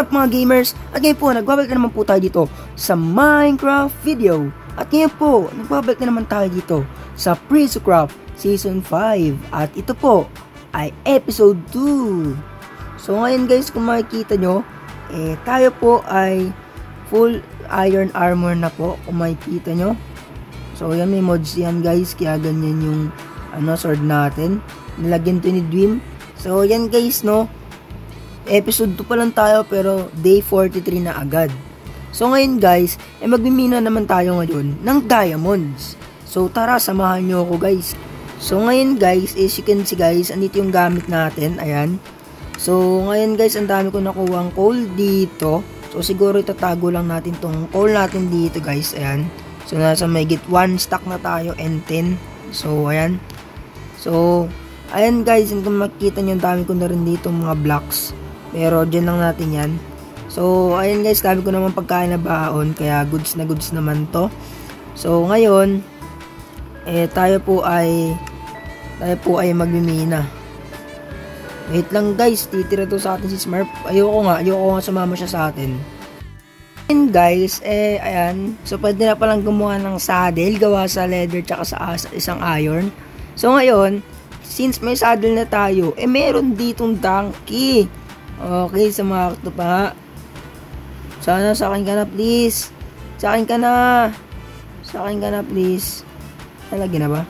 What up mga gamers? At ngayon po, nagbabalik na naman po tayo dito sa Minecraft video. At ngayon po, nagbabalik na naman tayo dito sa Prisocraft Season 5. At ito po ay Episode 2. So ngayon guys, kung makikita nyo, tayo po ay full iron armor na po, kung makikita nyo. So yan, may mods yan guys, kaya ganyan yung sword natin. Nilagyan to ni Dwim. So yan guys, no, episode 2 pa lang tayo pero day 43 na agad. So ngayon guys, magmimina naman tayo ngayon ng diamonds. So tara, samahan nyo ako guys. So ngayon guys, as you can see guys, andito yung gamit natin, ayan. So ngayon guys, ang dami ko nakuha ang coal dito. So siguro itatago lang natin tong coal natin dito guys, ayan. So nasa may git 1 stack na tayo and 10. So ayan. So ayan guys, kung makikita nyo, ang dami ko na rin dito mga blocks. Pero dyan lang natin yan. So ayun guys, dami ko naman pagkain na baon, kaya goods na goods naman to. So ngayon, tayo po ay magmimina. Wait lang guys, titira to sa atin si Smurf. Ayoko nga sumama siya sa atin. And guys, ayan. So pwede na palang gumawa ng saddle, gawa sa leather tsaka sa isang iron. So ngayon, since may saddle na tayo, meron ditong donkey. Okay, sa mga pa. Sana sa akin ka na please. Sa akin ka na please. Nalagyan na ba?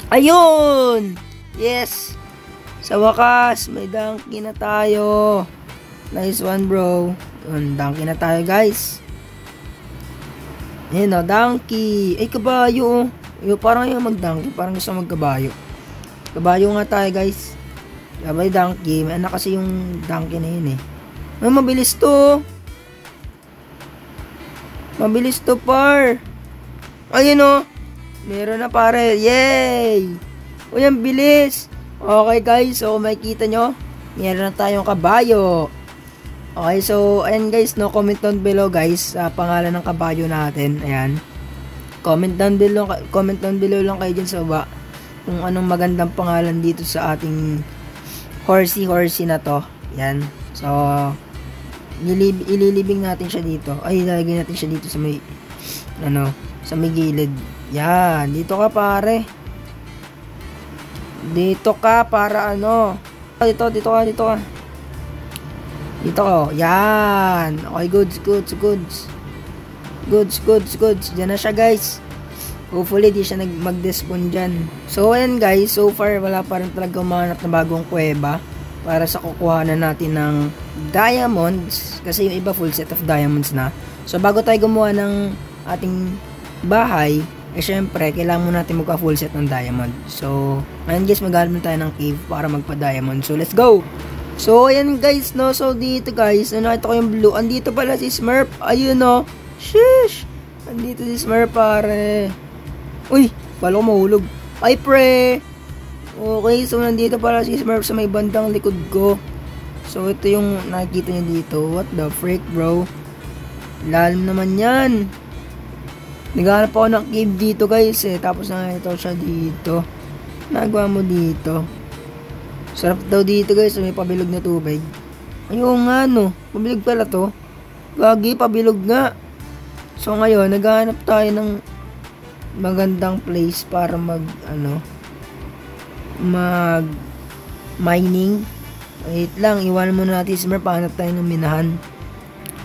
Ayun! Yes! Sa wakas, may donkey na tayo. Nice one bro. Yun, donkey na tayo guys. Ayun o, donkey. Ay, kabayo. Yung parang yung mag-donkey, parang gusto magkabayo. Kabayo nga tayo guys. Sabay donkey, may anak kasi yung donkey na yun Ay, mabilis to. Mabilis to par. Ayun o. Meron na pare. Yay! Uy, ang bilis. Okay guys, so makikita nyo, meron na tayong kabayo. Okay, so ayan guys, no, comment down below guys sa pangalan ng kabayo natin. Ayan. Comment down below lang kayo dyan sa baba kung anong magandang pangalan dito sa ating horsey na to. Yan. So ililibing natin siya dito. Ay, ilalagay natin siya dito sa may sa may gilid. Yan, dito ka pare. Dito ka para Dito ka. Dito ka. Yan. Okay, goods. Diyan na siya guys. Hopefully di siya mag-despawn dyan. So ayan guys, so far wala pa rin talaga umanap na bagong kuweba para sa kukuhanan natin ng diamonds, kasi yung iba full set of diamonds na. So bago tayo gumawa ng ating bahay, syempre kailangan muna natin magka full set ng diamond. So ngayon guys, maghanap tayo ng cave para magpa-diamond. So let's go. So ayan guys, no, so dito guys, nakita ko yung blue. Andito pala si Smurf. Ayun no. Sheesh. Andito si Smurf pare. Uy, pala ko mahulog. Ay pre. Okay, so nandito pala si Smurf sa may bandang likod ko. So ito yung nakikita niyo dito. What the freak bro? Lalim naman yan. Naghanap ako ng cave dito guys tapos nakita siya dito. Nagawa mo dito. Sarap daw dito guys, may pabilog na tubig. Ayun nga no, pabilog pala to. Gagi, pabilog nga. So ngayon, naghahanap tayo ng magandang place para mag mining. Wait lang, iwanan muna natin si Smurf, pahanap tayo ng minahan.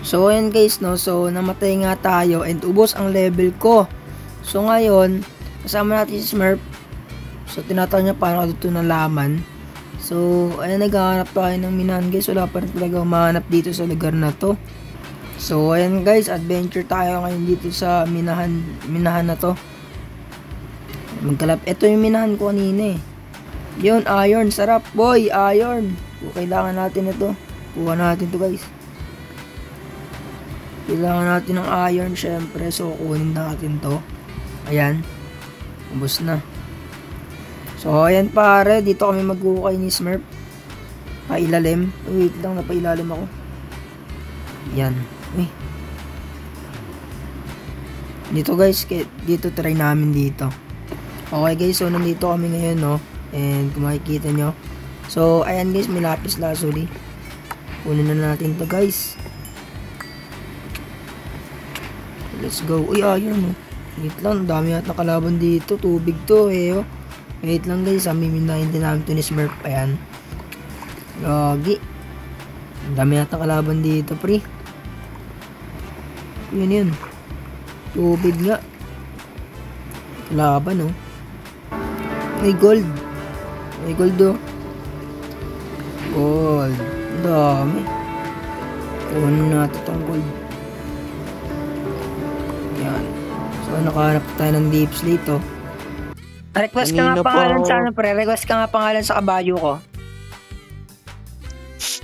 So ayan guys, no, so namatay nga tayo and ubos ang level ko. So ngayon, kasama natin si Smurf. So tinatawag niya paano dito ng laman. So ayan, naghahanap tayo ng minahan guys. Wala pa rin talaga umahanap dito sa lugar na to. So ayan guys, adventure tayo ngayon dito sa minahan na to. Ito yung minahan ko kanina Yun, iron, sarap boy, iron. So, kailangan natin ito. Kuha natin to guys. Kailangan natin ng iron syempre. So kunin natin to. Ayan. Ubos na. So ayan pare, dito kami mag-ukay ni Smurf. Pailalim. Wait lang, napailalim ako. Yan. Uy. Dito guys, dito try namin dito. Okay guys, so nandito kami ngayon no. And kung makikita nyo. So ayan guys, may lapis lazuli. Kunin na natin to guys. Let's go. Uy, ayun oh. Wait lang, dami yata kalaban dito. Tubig to eh oh. Wait lang guys, miminahin din namin to ni Smurf. Ayan. Lagi. Dami yata kalaban dito pre. Yun. Tubig nga. Kalaban oh. May gold. May gold oh. Gold. Dami. Kunin natin itong gold. Yan. So, nakahanap tayo ng deep slate, oh. Request ka nga pangalan sa ano, pre. Request ka nga pangalan sa kabayo ko.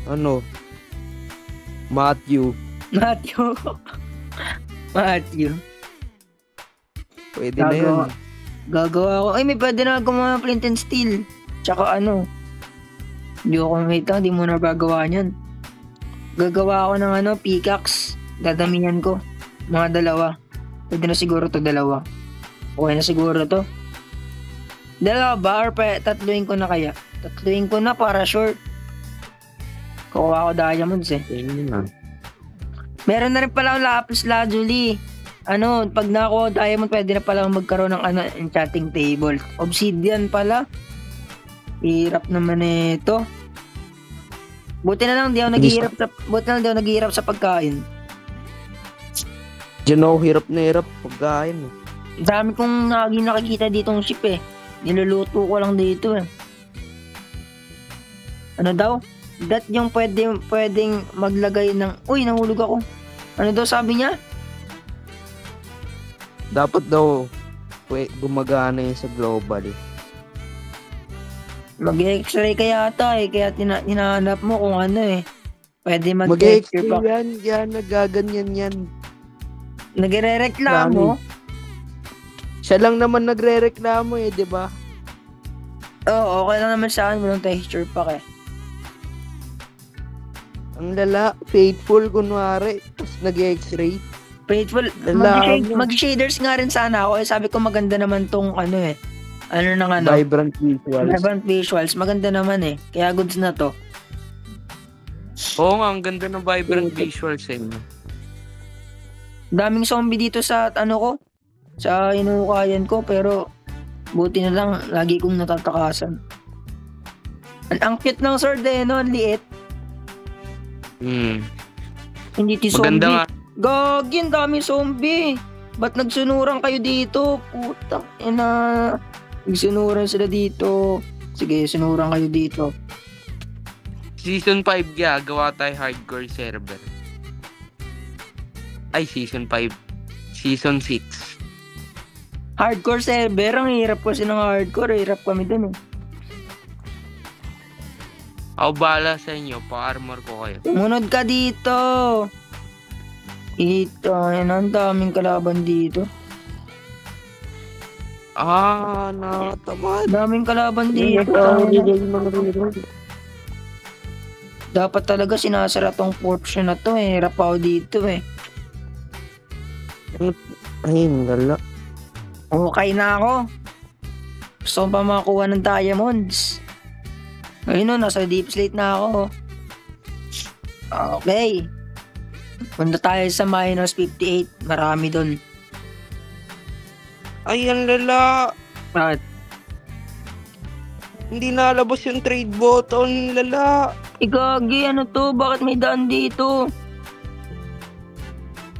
Ano? Matthew. Matthew. Pwede na yun. Gagawa ko. Ay, may pwede na gumawa flint and steel. Tsaka ano. Hindi ako kumita. Hindi mo na gagawa niyan. Gagawa ako ng ano, pickaxe. Dadamihan ko. Mga 2. Pwede na siguro to 2. Okay na siguro to. 2 ba? Or tatluin ko na kaya? Tatluin ko na para short. Kukuha ko diamonds eh. Meron na rin pala akong lapis lazuli. Ano, pag nakuha diamond, pwede na pala magkaroon ng ano, enchanting table. Obsidian pala. Hirap naman ito. Buti na lang di ako naghihirap sa pagkain. You know, hirap na hirap pagkain. Dami kong nakikita ditong ship eh. Niluluto ko lang dito eh. Ano daw? That yung pwedeng maglagay ng... Uy, nahulog ako. Ano daw sabi niya? Dapat daw gumagana yun sa global. Mag-x-ray kaya ata eh. Kaya hinahanap mo kung ano eh. Pwede mag-x-ray yan. Yan, nagaganyan yan. Nagre-reklamo? Siya lang naman nagre-reklamo eh, di ba? Oo, okay lang naman sa akin. Walang texture pack eh. Ang lala, faithful kunwari. Tapos nag-x-ray. Faithful. Mag-shaders nga rin sana ako. Eh, sabi ko maganda naman tong ano eh. Ano nang ano? Vibrant visuals. Vibrant visuals. Maganda naman eh. Kaya goods na to. Oo nga, ang ganda ng vibrant visuals eh. Daming zombie dito sa ano ko. Sa inuukayan ko. Pero buti na lang lagi kong natatakasan. Ang cute ng sword eh no. Ang liit. Hindi ti zombie. Maganda nga. Gagi, ang daming zombie. Ba't nagsunuran kayo dito? Putang ina. Nagsunuran sila dito. Sige, sunuran kayo dito. Season 5 gawa tayo hardcore server. Ay, Season 5. Season 6. Hardcore server? Ang hirap kasi ng hardcore. Hirap kami dun eh. Ako bahala sa inyo. Pa-armor ko kayo. Tumunod ka dito. Ito, ang daming kalaban dito. Nakatamad. Daming kalaban dito. Dapat talaga sinasara tong portion na to eh. Hirap ako dito eh. Ay, lala. Okay na ako. Gusto ko pa makakuha ng diamonds. Ayun o, nasa deep slate na ako. Okay. Punta tayo sa minus 58. Marami dun. Ay, ang lala. At Hindi nalabas yung trade button, lala. igagi, ano to? Bakit may daan dito?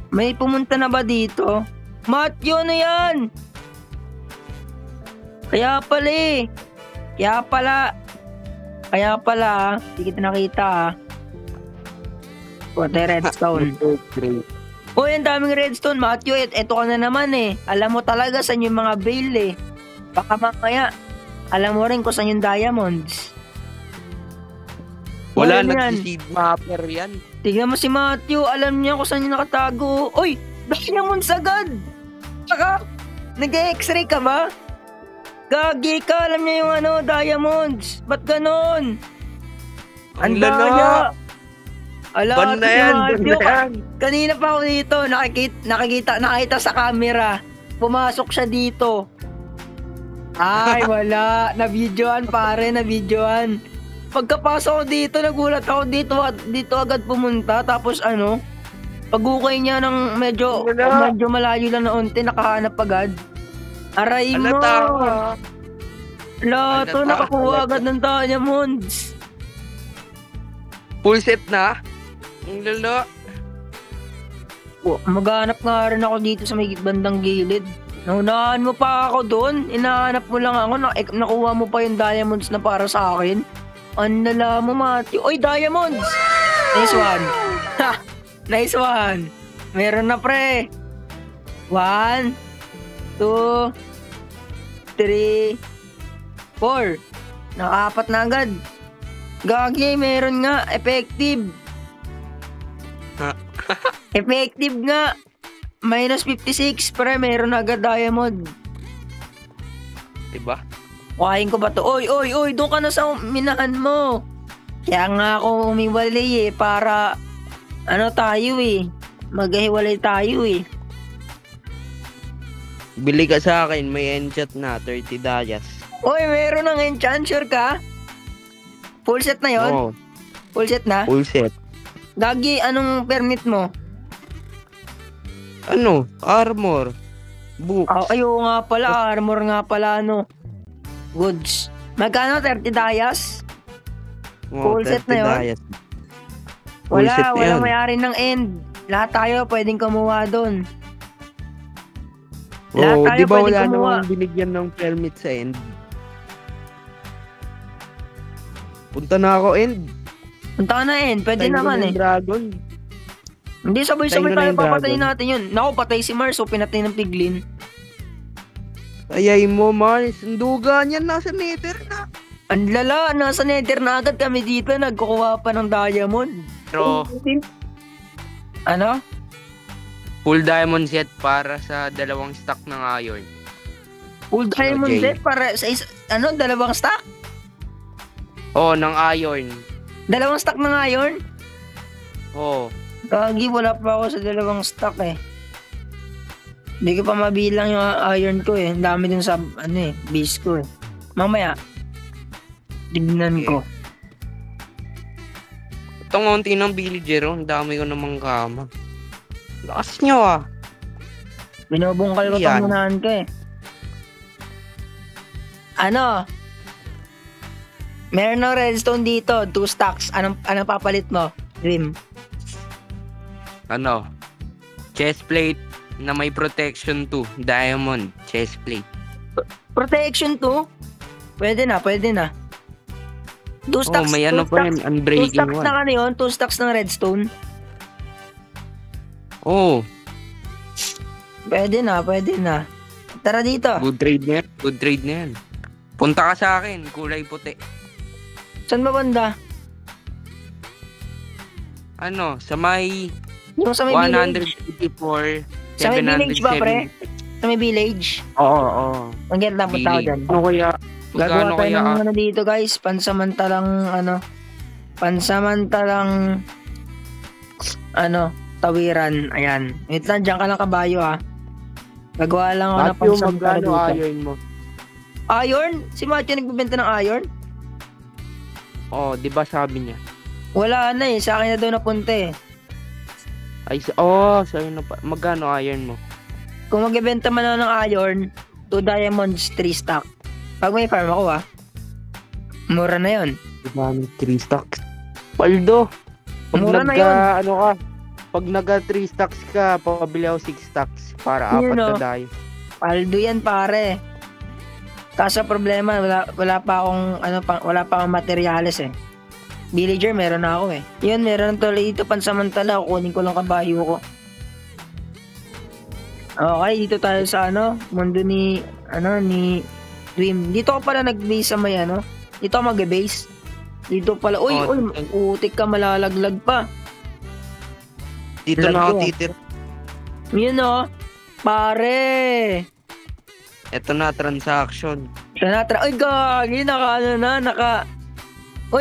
May pumunta na ba dito? Matthew, ano yan? Kaya pala eh. Kaya pala, hindi kita nakita What a redstone. Uy, ang daming redstone, Matthew. Eto ka na naman eh. Alam mo talaga saan yung mga veil eh. Baka mamaya, alam mo rin kung saan yung diamonds. Wala, Ano yan? nag-seed mapper yan. Tignan mo si Matthew, alam niya kung saan yung nakatago. Uy, diamonds agad! Tsaka, nag-x-ray ka ba? Gagi ka, alam niya yung ano, diamonds. Ba't ganon? Ang daya. lala. Ala, Ban na yan, ban na yan. Kanina pa ako dito, nakita sa camera. Pumasok siya dito. Ay, wala. Na-videoan pare, na-videoan. pagkapasok ko dito, nagulat ako dito agad pumunta. Tapos ano, pag-ukay niya ng medyo malayo lang na unti, nakahanap agad. Aray mo! Halata ka. Lato, nakakuha agad ng diamonds. Full set na? Ang lala. Maghanap nga rin ako dito sa may bandang gilid. Naunahan mo pa ako doon. Inahanap mo lang ako. Nakuha mo pa yung diamonds na para sa akin. Ang lala mo, Matthew. Oy, diamonds! Nice one. Ha! Nice one. Meron na, pre. 1, 2, 3, 4. Nakapat na agad. Gagi, meron nga. Effective. Effective nga. Minus 56, pre. Meron agad diamond. Diba? Kuhain ko ba to? Oy, doon ka na sa minahan mo. Kaya nga ako umiwalay para ano tayo maghiwalay tayo Bili ka sa akin, may enchant na, 30 dayas. Oy, meron ng enchant, sure ka? Full set na yon? Oo, Full set na? full set. Gagi, anong permit mo? Ano? Armor. Books. Ayo nga pala, armor nga pala, goods. Magkano? 30 dayas? Oo, full set 30 na yun? dayas. Full set na Walang yun. may-ari ng end. Lahat tayo pwedeng kumuha doon. Lahat Oo, tayo di ba pwedeng wala kumuha. namang binigyan ng permit sa end? Punta na ako end. Punta ka na end, pwede Tayo naman ng dragon. Hindi, sabay-sabay Tayo na tayo yung papatayin dragon. natin yun. Naku, patay si Mars, so pinatay ng piglin. Ayay mo, Mars. Sundugan yan, nasa nether na. Ang lala, nasa nether na agad kami dito, nagkukuha pa ng diamond. Pero, Ano? full diamond set para sa 2 stack ng iron. Full diamond Jay. set para sa dalawang stack? Oh, ng iron. 2 stack ng iron? Oh, Kagi, wala pa ako sa 2 stack Hindi ko pa mabilang yung iron ko Ang dami dun sa, base ko Mamaya, tignan ko. itong unti ng villager, ang dami ko namang kama. Lakas nyo Binubungkal ko Yan. itong munahan ko Ano? Meron ng redstone dito, 2 stacks. Anong papalit mo, Dream? Ano? Chest plate na may protection 2. Diamond chest plate. Protection 2? Pwede na. 2 stacks. Oh, may ano 2 pa stacks, yan, 2 unbreaking stacks one. na ano yun? 2 stacks ng redstone? Oh, Pwede na. Tara dito. good trade na yan. Good trade na yan. Punta ka sa akin, kulay puti. Saan ba banda? Ano, sa may Yung sa may village. 184, Sa may village ba, pre? 770. Sa may village? Oo. Ang ganda po tao dyan. Ano kaya? Gagawa Magkano tayo kaya? ng ano dito guys. Pansamantalang tawiran. Ayan. Wait lang, dyan ka lang kabayo Gagawa lang ako ng Matthew, pansamantala magkano dito. iron mo? Iron? Si Matthew nagbibenta ng iron? Oh, di ba sabi niya? Wala na Sa akin na daw napunta Sa'yo na pa. Magkano iron mo? Kung magbibenta man ako ng iron, 2 diamonds, 3 stack. Pag may farm ako mura na yon. Diba, 3 stacks? Paldo! Pag Mura na yun. Pag nagka 3 stacks ka, pabili ako 6 stacks para 4 Yun, na oh. dayo. Paldo yan pare. Kaso problema, wala pa akong materyales Villager, meron na ako Yun, meron to dito pansamantala. Kunin ko lang kabayo ko. Okay, dito tayo sa mundo ni Dream. Dito ako pala nag-base sa may Dito ako mag-base. Dito pala. Uy, utik ka, malalaglag pa. Dito Lag na ako ko. titir. Yun pare. Ito na, transaction. Uy, gagi,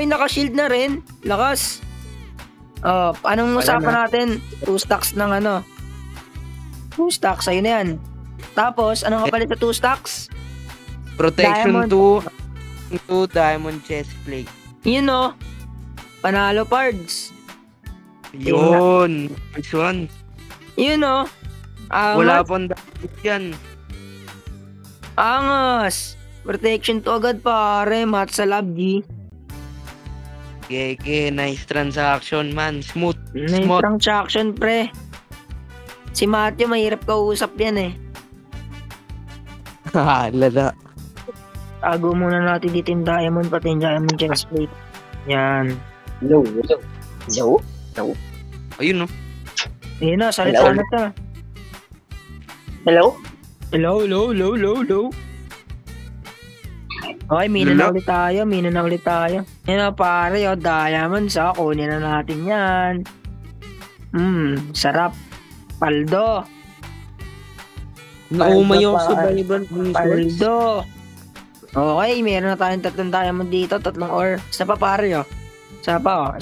naka-shield na rin. Lakas. Anong Wala usapan na. natin? 2 stacks ng 2 stacks, ayun na yan. Tapos, anong kapalit sa 2 stacks? Protection Diamond. 2 diamond chest plate. Yun o. Panalo parts. Yun. Nice one. Yun o. Wala pang damage yan. Angas. Protection to agad pare. Mat sa lab G. Gege, nice transaction man. Smooth. Nice Smooth. transaction pre. Si Matthew mahirap kausap yan eh. Lala. Tago muna natin dito yung diamond pati yung diamond chestplate. Yan. Hello? Ayun no. Ayun na, salita na ta. Hello? Hello. Okay, mina na ulit tayo. Yan na pare, diamonds kunin na natin yan. Sarap. Paldo. Naumay ako sa Bible. Paldo. Okay, meron na tayong 3 diamond dito, 3 ore. Isa pa pare Isa pa.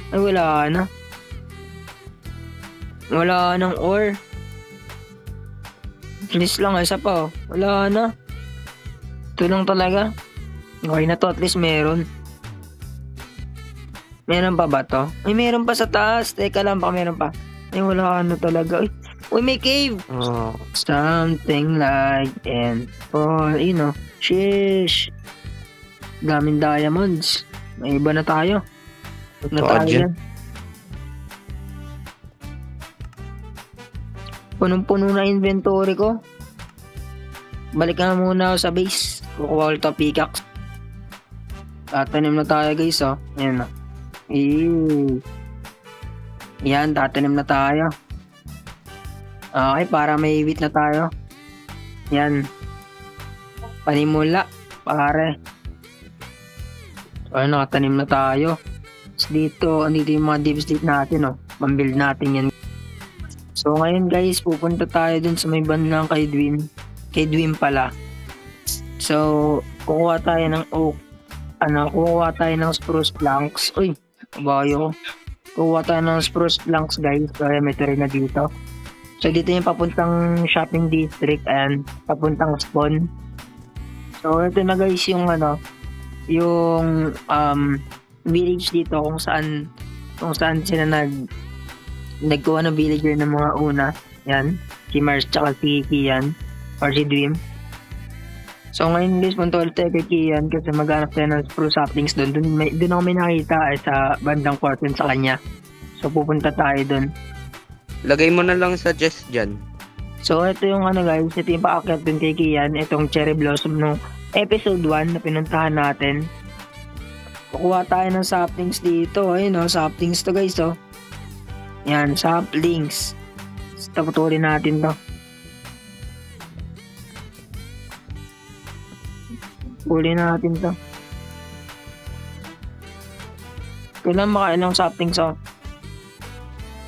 Ay, wala na. Wala nang ore. Please lang, isa pa Wala na. Ito lang talaga. Okay na to, at least meron. Meron pa ba to? Ay, meron pa sa taas. Teka lang, baka meron pa. Ay, wala na talaga. Uy, may cave! Something like and for, Sheesh. Daming diamonds. May iba na tayo. Punong-puno na inventory ko. Balik na muna ako sa base. Kukuha ulit ang pickaxe. Tatanim na tayo guys Ayan na. Yan, tatanim na tayo. Okay, para may wheat na tayo. Yan. Panimula, pare. So, nakatanim na tayo. Dito, andito yung mga deep state natin Pambuild natin yan. So, ngayon guys, pupunta tayo dun sa may bandang kay Dwin. Kay Dwin pala. So, kukuha tayo ng oak. Kukuha tayo ng spruce planks. Uy, bayo ko. Kukuha tayo ng spruce planks guys. Kaya may rin na dito. So, dito yung papuntang shopping district and papuntang spawn. So, ito na guys yung yung village dito kung saan sila nagkuha ng villager ng mga una. Yan. Si Mars tsaka si Kian. Or si Dream. So, ngayon guys, punta ulit tayo kay Kian kasi maghanap tayo ng spruce saplings doon. Doon ako may nakita sa bandang quarter sa kanya. So, pupunta tayo doon. Lagay mo na lang sa chest dyan. So, ito yung guys, ito yung paakyat dun kay Kian. Itong cherry blossom nung episode 1 na pinuntahan natin. Kukuha tayo ng saplings dito. Ayun saplings to guys Yan, saplings. Taputulin natin to. Pulin natin to. Kailan makailang saplings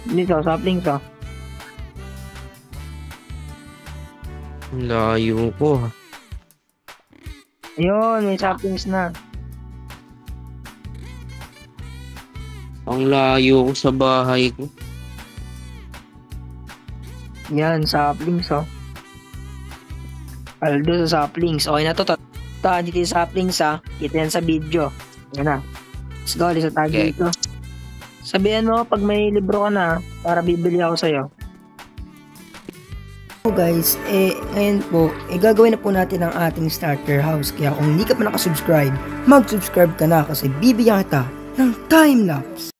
Dito, saplings Layo ko. Yun, may saplings na. Ang layo ko sa bahay ko. Yan, saplings Paldo sa saplings. Okay na to. Dito yung saplings Kita yan sa video. Yan na. Let's go, lisa tayo dito. Sabihan mo pag may libro ka na para bibili ako sa'yo. So guys, ngayon po, gagawin na po natin ang ating starter house. Kaya kung hindi ka pa nakasubscribe, mag-subscribe ka na kasi bibigyan kita ng time-lapse.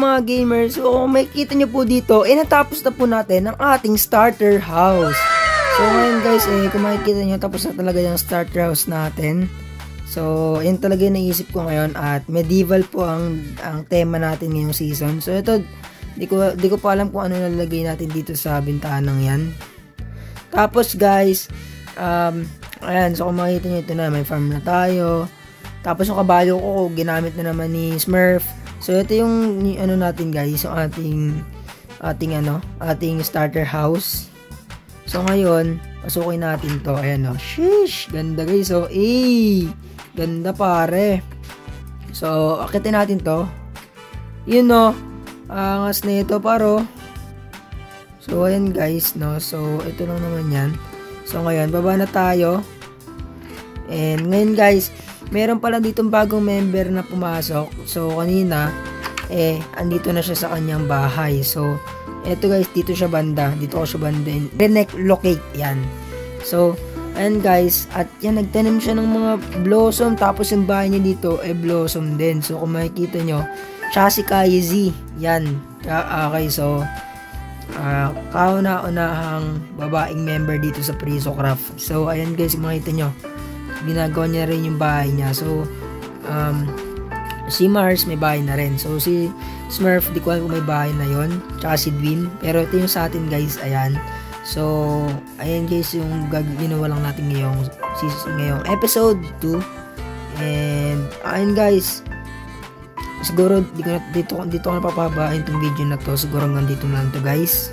Mga gamers, so makikita nyo po dito, natapos na po natin ang ating starter house. So ngayon guys, kung makikita nyo, tapos na talaga yung starter house natin. So, yun talaga yung naisip ko ngayon at medieval po ang tema natin ngayong season. So, ito, di ko pa alam kung ano nalagay natin dito sa bintanang yan. Tapos guys, ayan, so kung makikita nyo, ito na, may farm na tayo. Tapos yung kabayo ko, ginamit na naman ni Smurf. So, ito yung ano natin guys, yung ating starter house. So, ngayon, pasukin natin to. Ayan o, sheesh, ganda guys. So, ganda pare. So, akitin natin to. Yun no. Angas na ito paro. So, ayan guys, no. So, ito lang naman yan. So, ngayon, baba na tayo. And, ngayon guys, meron pala ditong bagong member na pumasok. So, kanina, andito na siya sa kanyang bahay. So, eto guys, dito siya banda. Dito ko siya banda. Locate, yan. So, ayan guys, at yan, nagtanim siya ng mga blossom, tapos yung bahay niya dito, blossom din. So, kung makikita nyo, siya si KZ, yan. Okay, so, kauna-unahang babaeng member dito sa Prisocraft. So, ayan guys, kung makikita nyo, ginagawa niya rin yung bahay niya. So, si Mars, may bahay na rin. So, si Smurf, di ko alam kung may bahay na yon, tsaka si Dwin. Pero ito yung sa atin guys, ayan. So, ayan guys yung ginawa lang natin ngayong episode 2. And, ayan guys, siguro dito ko napapabain itong video na to. Siguro hanggang dito lang to guys.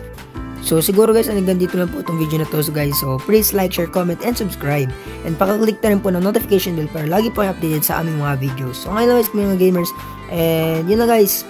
So, siguro guys, hanggang dito lang po itong video na to. So guys, so please like, share, comment, and subscribe. And pakiclick na rin po ng notification bell para lagi po updated sa aming mga videos. So, ngayon guys, mga gamers. And, yun na guys.